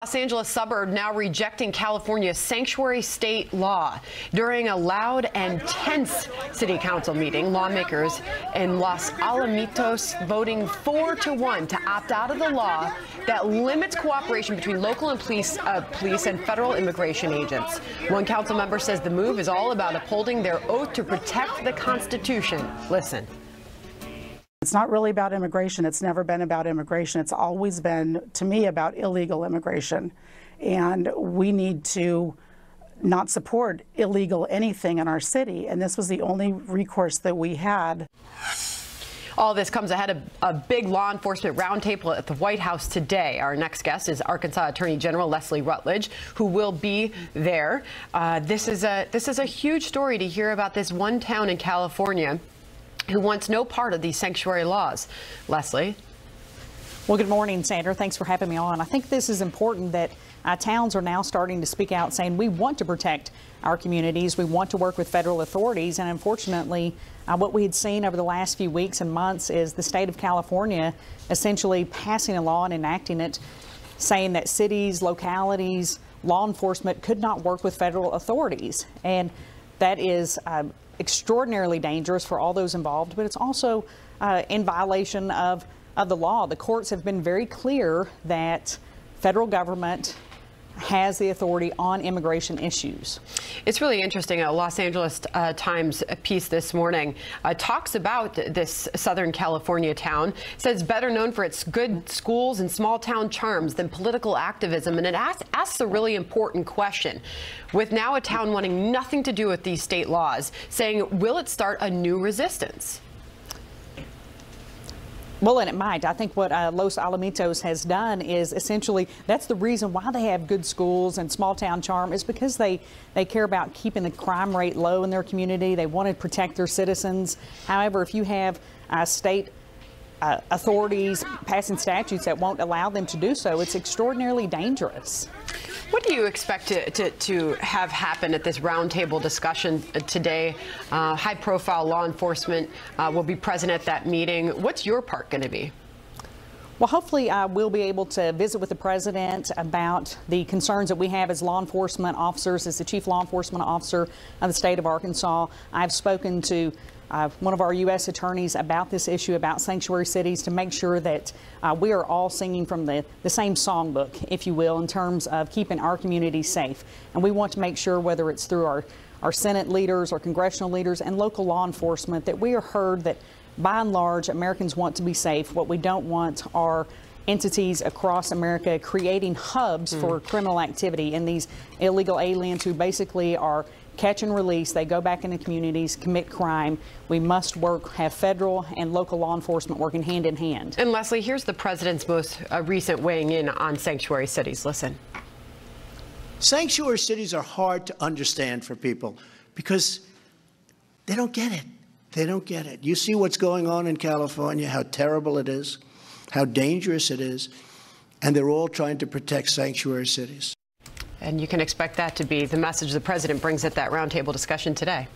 Los Angeles suburb now rejecting California's sanctuary state law. During a loud and tense city council meeting, lawmakers in Los Alamitos voting 4-1 to opt out of the law that limits cooperation between local and police and federal immigration agents. One council member says the move is all about upholding their oath to protect the Constitution. Listen. It's not really about immigration. It's never been about immigration. It's always been, to me, about illegal immigration. And we need to not support illegal anything in our city. And this was the only recourse that we had. All this comes ahead of a big law enforcement roundtable at the White House today. Our next guest is Arkansas Attorney General Leslie Rutledge, who will be there. This is a huge story to hear about this one town in California who wants no part of these sanctuary laws. Leslie. Well, good morning, Sandra. Thanks for having me on. I think this is important that towns are now starting to speak out, saying we want to protect our communities. We want to work with federal authorities. And unfortunately, what we had seen over the last few weeks and months is the state of California essentially passing a law and enacting it, saying that cities, localities, law enforcement could not work with federal authorities. And that is extraordinarily dangerous for all those involved, but it's also in violation of the law. The courts have been very clear that federal government has the authority on immigration issues. It's really interesting. A Los Angeles Times piece this morning talks about this Southern California town. It says better known for its good schools and small town charms than political activism. And it asks a really important question. With now a town wanting nothing to do with these state laws, saying, will it start a new resistance? Well, and it might. I think what Los Alamitos has done is essentially, that's the reason why they have good schools and small town charm, is because they care about keeping the crime rate low in their community. They want to protect their citizens. However, if you have state authorities passing statutes that won't allow them to do so, it's extraordinarily dangerous. What do you expect to have happen at this roundtable discussion today? High-profile law enforcement will be present at that meeting. What's your part going to be? Well, hopefully we'll be able to visit with the president about the concerns that we have as law enforcement officers, as the chief law enforcement officer of the state of Arkansas. I've spoken to one of our U.S. attorneys about this issue, about sanctuary cities, to make sure that we are all singing from the same songbook, if you will, in terms of keeping our community safe. And we want to make sure, whether it's through our Senate leaders or congressional leaders and local law enforcement, that we are heard that by and large Americans want to be safe. What we don't want are entities across America creating hubs for criminal activity, and these illegal aliens who basically are catch and release. They go back into communities, commit crime. We must have federal and local law enforcement working hand in hand. And Leslie, here's the president's most recent weighing in on sanctuary cities. Listen. Sanctuary cities are hard to understand for people because they don't get it. They don't get it. You see what's going on in California, how terrible it is, how dangerous it is, and they're all trying to protect sanctuary cities. And you can expect that to be the message the president brings at that roundtable discussion today.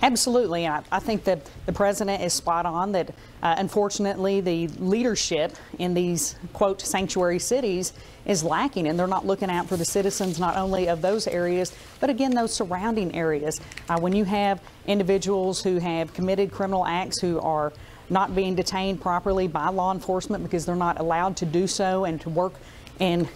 Absolutely. I think that the president is spot on that, unfortunately, the leadership in these, quote, sanctuary cities is lacking, and they're not looking out for the citizens, not only of those areas, but again, those surrounding areas. When you have individuals who have committed criminal acts who are not being detained properly by law enforcement because they're not allowed to do so and to work and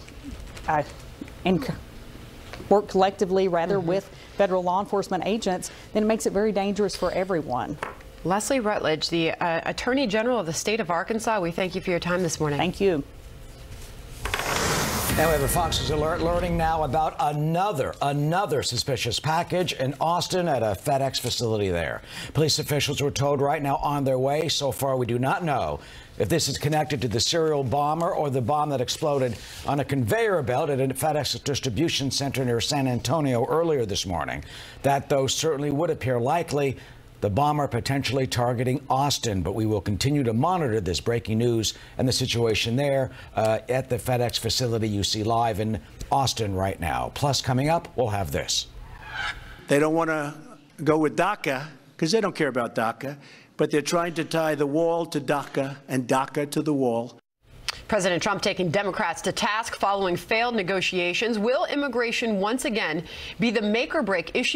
work collectively, rather, with federal law enforcement agents, then it makes it very dangerous for everyone. Leslie Rutledge, the Attorney General of the state of Arkansas, we thank you for your time this morning. Thank you. Now we have a Fox News alert learning now about another suspicious package in Austin at a FedEx facility there. Police officials were told right now on their way. So far, we do not know if this is connected to the serial bomber or the bomb that exploded on a conveyor belt at a FedEx distribution center near San Antonio earlier this morning. That, though, certainly would appear likely. The bomber potentially targeting Austin, but we will continue to monitor this breaking news and the situation there at the FedEx facility you see live in Austin right now. Plus, coming up, we'll have this. They don't want to go with DACA because they don't care about DACA, but they're trying to tie the wall to DACA and DACA to the wall. President Trump taking Democrats to task following failed negotiations. Will immigration once again be the make or break issue?